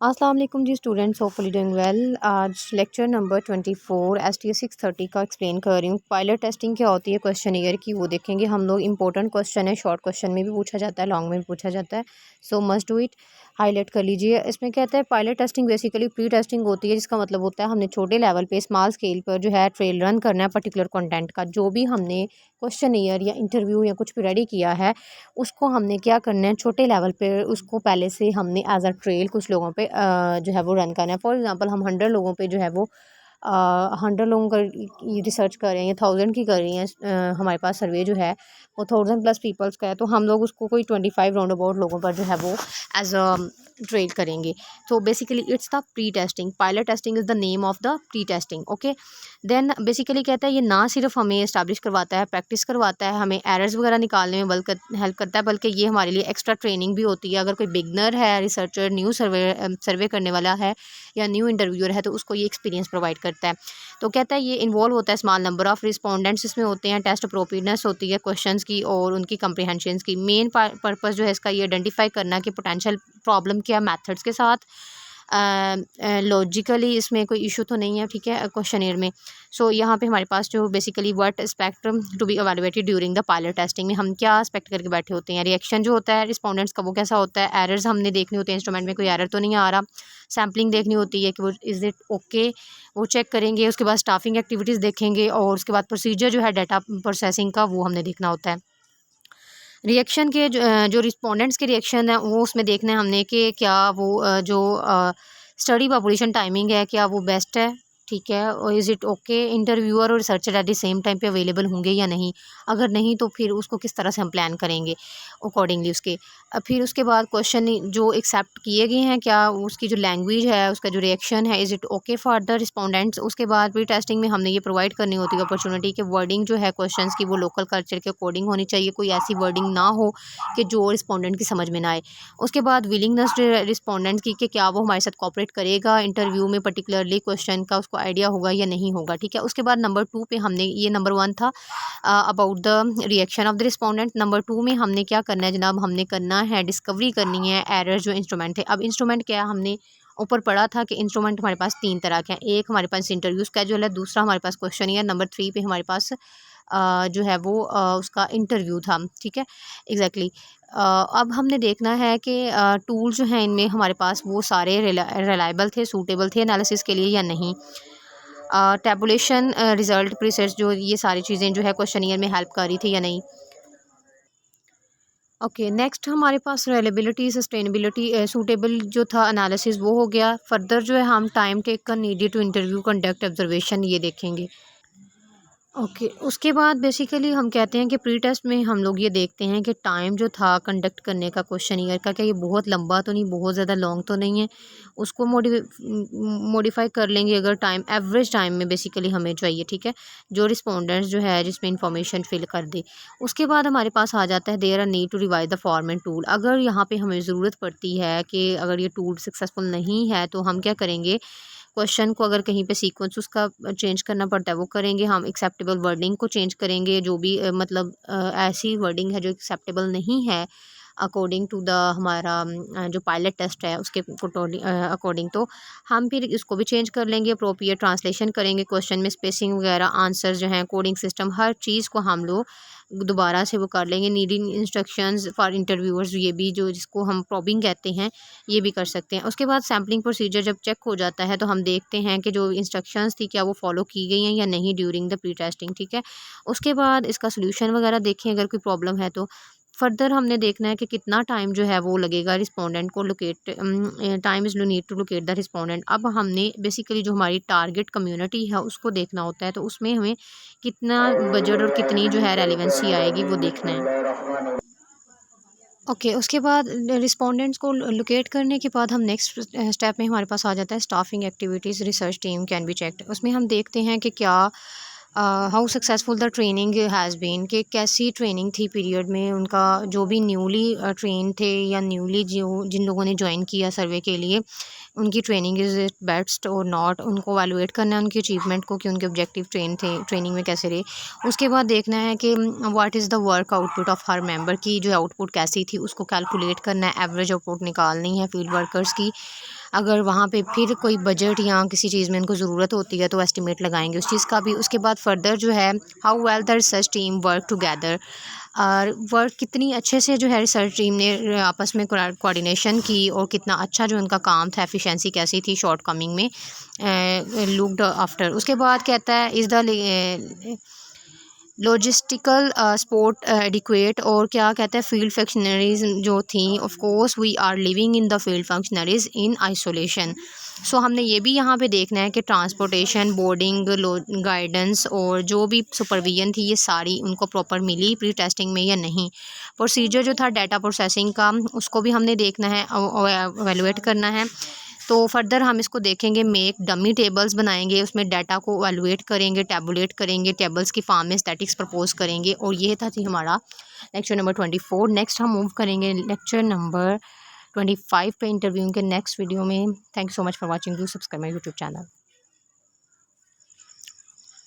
अस्सलाम वालेकुम जी students, hopefully doing well. आज लेक्चर नंबर 24 STS 630 का एक्सप्लेन कर रही हूँ। पायलट टेस्टिंग क्या होती है क्वेश्चन ईयर की, वो देखेंगे हम लोग। इंपॉर्टेंट क्वेश्चन है, शॉर्ट क्वेश्चन में भी पूछा जाता है, लॉन्ग में भी पूछा जाता है, सो मस्ट डू इट। हाईलाइट कर लीजिए। इसमें कहता है pilot testing basically pre testing होती है, जिसका मतलब होता है हमने छोटे लेवल पे स्मॉल स्केल पर जो है ट्रेल रन करना है पर्टिकुलर कंटेंट का। जो भी हमने क्वेश्चन ईयर या इंटरव्यू या कुछ भी रेडी किया है, उसको हमने क्या करना है, छोटे लेवल पे उसको पहले से हमने एज अ ट्रेल कुछ लोगों पे जो है वो रन करना है। फॉर एग्जांपल हम 100 लोगों पे जो है वो 100 लोगों का रिसर्च कर रहे हैं या 1000 की कर रही हैं। हमारे पास सर्वे जो है वो 1000 प्लस पीपल्स का है, तो हम लोग उसको कोई 25 राउंड अबाउट लोगों पर जो है वो एज अ ट्रेल करेंगे। तो basically it's the pre testing. Pilot testing is the name of the pre testing. Okay, then basically कहता है ये ना सिर्फ हमें इस्टेब्लिश करवाता है, प्रैक्टिस करवाता है, हमें एरर्स वगैरह निकालने में बल्कि हेल्प करता है, बल्कि ये हमारे लिए एक्स्ट्रा ट्रेनिंग भी होती है। अगर कोई बिगनर है, रिसर्चर, न्यू सर्वे करने वाला है या न्यू इंटरव्यूअर है, तो उसको ये एक्सपीरियंस प्रोवाइड करता है। तो कहता है ये इन्वॉल्व होता है स्मॉल नंबर ऑफ रिस्पोंडेंट्स इसमें होते हैं, टेस्ट अप्रोप्रिएटनेस होती है क्वेश्चंस की और उनकी कम्प्रीहेंशन की। मेन पर्पस जो है इसका ये आइडेंटिफाई करना कि पोटेंशियल प्रॉब्लम क्या मेथड्स के साथ लॉजिकली इसमें कोई इशू तो नहीं है, ठीक है, क्वेश्चनियर में। सो यहाँ पे हमारे पास जो basically what spectrum to be evaluated during the pilot testing में हम क्या एक्सपेक्ट करके बैठे होते हैं। रिएक्शन जो होता है रिस्पोंडेंट्स का वो कैसा होता है, एरर्स हमने देखने होते हैं, इंस्ट्रूमेंट में कोई एरर तो नहीं आ रहा, सैम्पलिंग देखनी होती है कि वो इज़ इट ओके, वो चेक करेंगे। उसके बाद स्टाफिंग एक्टिविटीज़ देखेंगे और उसके बाद प्रोसीजर जो है डाटा प्रोसेसिंग का वो हमने देखना होता है। रिएक्शन के जो रिस्पोंडेंट्स के रिएक्शन है वो उसमें देखना है हमने कि क्या वो जो स्टडी पब्लिशन टाइमिंग है क्या वो बेस्ट है, ठीक है, और इज़ इट ओके, इंटरव्यूअर और researcher at the same time पे अवेलेबल होंगे या नहीं। अगर नहीं तो फिर उसको किस तरह से हम प्लान करेंगे अकॉर्डिंगली उसके। फिर उसके बाद क्वेश्चन जो एक्सेप्ट किए गए हैं, क्या उसकी जो लैंग्वेज है, उसका जो रिएक्शन है, is it okay for the respondents. उसके बाद प्री टेस्टिंग में हमने ये प्रोवाइड करनी होती है अपॉर्चुनिटी कि वर्डिंग जो है क्वेश्चंस की वो लोकल कल्चर के अकॉर्डिंग होनी चाहिए, कोई ऐसी वर्डिंग ना हो कि जो रिस्पोंडेंट की समझ में ना आए। उसके बाद विलिंगनेस रिस्पोंडेंट की कि क्या वो हमारे साथ कोऑपरेट करेगा इंटरव्यू में, पर्टिकुलरली क्वेश्चन का उसको आइडिया होगा या नहीं होगा, ठीक है। उसके बाद नंबर 2 पे हमने, ये नंबर 1 था about the reaction of the respondent. Number 2 में हमने क्या करना है जनाब, हमने करना है डिस्कवरी करनी है एरर जो इंस्ट्रूमेंट थे। अब इंस्ट्रूमेंट क्या, हमने ऊपर पढ़ा था कि इंस्ट्रूमेंट हमारे पास 3 तरह के हैं। एक हमारे पास इंटरव्यू स्केड्यूल है, दूसरा हमारे पास क्वेश्चन ईयर, नंबर 3 पे हमारे पास जो है वो उसका इंटरव्यू था, ठीक है, एग्जैक्टली। अब हमने देखना है कि टूल जो हैं इनमें हमारे पास वो सारे रिलायबल थे, सूटेबल थे एनालिसिस के लिए या नहीं। टैबुलेशन, रिजल्ट, प्रीसेट्स, जो ये सारी चीज़ें जो है क्वेश्चन ईयर में हेल्प कर रही थी या नहीं। ओके, नेक्स्ट हमारे पास रिलायबिलिटी, सस्टेनेबिलिटी, सूटेबल जो था एनालिसिस वो हो गया। फर्दर जो है हम time taken needed to interview conduct observation ये देखेंगे। ओके, उसके बाद बेसिकली हम कहते हैं कि प्री टेस्ट में हम लोग ये देखते हैं कि टाइम जो था कंडक्ट करने का क्वेश्चन ईयर का, क्या ये बहुत लंबा तो नहीं, बहुत ज़्यादा लॉन्ग तो नहीं है। उसको मॉडिफाई कर लेंगे अगर टाइम एवरेज टाइम में बेसिकली हमें चाहिए, ठीक है, जो रिस्पोंडेंट्स जो है जिसमें इंफॉर्मेशन फिल कर दे। उसके बाद हमारे पास आ जाता है there are need to revise the form and tool. अगर यहाँ पे हमें ज़रूरत पड़ती है कि अगर ये टूल सक्सेसफुल नहीं है तो हम क्या करेंगे, क्वेश्चन को अगर कहीं पे सीक्वेंस उसका चेंज करना पड़ता है वो करेंगे। हम एक्सेप्टेबल वर्डिंग को चेंज करेंगे, जो भी मतलब ऐसी वर्डिंग है जो एक्सेप्टेबल नहीं है अकॉर्डिंग टू द हमारा जो पायलट टेस्ट है उसके अकॉर्डिंग, तो हम फिर इसको भी चेंज कर लेंगे। अप्रोप्रिएट ट्रांसलेशन करेंगे, क्वेश्चन में स्पेसिंग वगैरह, आंसर जो हैं, कोडिंग सिस्टम, हर चीज़ को हम लोग दोबारा से वो कर लेंगे। नीडिंग इंस्ट्रक्शंस फॉर इंटरव्यूअर्स, ये भी जो जिसको हम प्रॉबिंग कहते हैं, ये भी कर सकते हैं। उसके बाद सैम्पलिंग प्रोसीजर जब चेक हो जाता है तो हम देखते हैं कि जो इंस्ट्रक्शंस थी क्या वो फॉलो की गई हैं या नहीं ड्यूरिंग द प्री टेस्टिंग, ठीक है। उसके बाद इसका सोल्यूशन वगैरह देखें अगर कोई प्रॉब्लम है तो। फर्दर हमने देखना है कि कितना टाइम जो है वो लगेगा रिस्पोंडेंट को locate, time is need to locate the respondent. अब हमने बेसिकली जो हमारी टारगेट कम्युनिटी है उसको देखना होता है, तो उसमें हमें कितना बजट और कितनी जो है रेलिवेंसी आएगी वो देखना है। ओके, उसके बाद रिस्पोंडेंट्स को लोकेट करने के बाद हम नेक्स्ट स्टेप में हमारे पास आ जाता है staffing activities research team can be checked. उसमें हम देखते हैं कि क्या how successful the training has been, कि कैसी ट्रेनिंग थी पीरियड में उनका, जो भी न्यूली ट्रेन थे या न्यूली जो जिन लोगों ने ज्वाइन किया सर्वे के लिए, उनकी ट्रेनिंग इज़ इट बेस्ट और नॉट। उनको वैल्यूएट करना है उनकी अचीवमेंट को कि उनके ऑब्जेक्टिव ट्रेनिंग में कैसे रहे। उसके बाद देखना है कि what is the work output of her member की, जो आउटपुट कैसी थी उसको कैलकुलेट करना है, एवरेज आउटपुट निकालनी है फील्ड वर्कर्स की। अगर वहाँ पे फिर कोई बजट या किसी चीज़ में इनको ज़रूरत होती है तो एस्टिमेट लगाएंगे उस चीज़ का भी। उसके बाद फर्दर जो है how well the research team work together, और वर्क कितनी अच्छे से जो है रिसर्च टीम ने आपस में कोऑर्डिनेशन की और कितना अच्छा जो उनका काम था, एफिशिएंसी कैसी थी शॉर्ट कमिंग में लुक्ड आफ्टर। उसके बाद कहता है is the logistical support adequate, और क्या कहते हैं फील्ड फंक्शनरीज जो थी, of course we are living in the field functionaries in isolation. So हमने ये भी यहाँ पे देखना है कि ट्रांसपोर्टेशन, बोर्डिंग, गाइडेंस और जो भी सुपरविजन थी ये सारी उनको प्रॉपर मिली प्री टेस्टिंग में या नहीं। प्रोसीजर जो था डाटा प्रोसेसिंग का उसको भी हमने देखना है, एवेलुएट करना है। तो फर्दर हम इसको देखेंगे, मेक डमी टेबल्स बनाएंगे, उसमें डाटा को एवेलुएट करेंगे, टैबुलेट करेंगे, टेबल्स की फॉर्म में स्टैटिक्स प्रपोज करेंगे। और ये थी हमारा लेक्चर नंबर 24। नेक्स्ट हम मूव करेंगे लेक्चर नंबर 25 पे इंटरव्यू के नेक्स्ट वीडियो में। Thank you so much for watching, do subscribe my YouTube channel.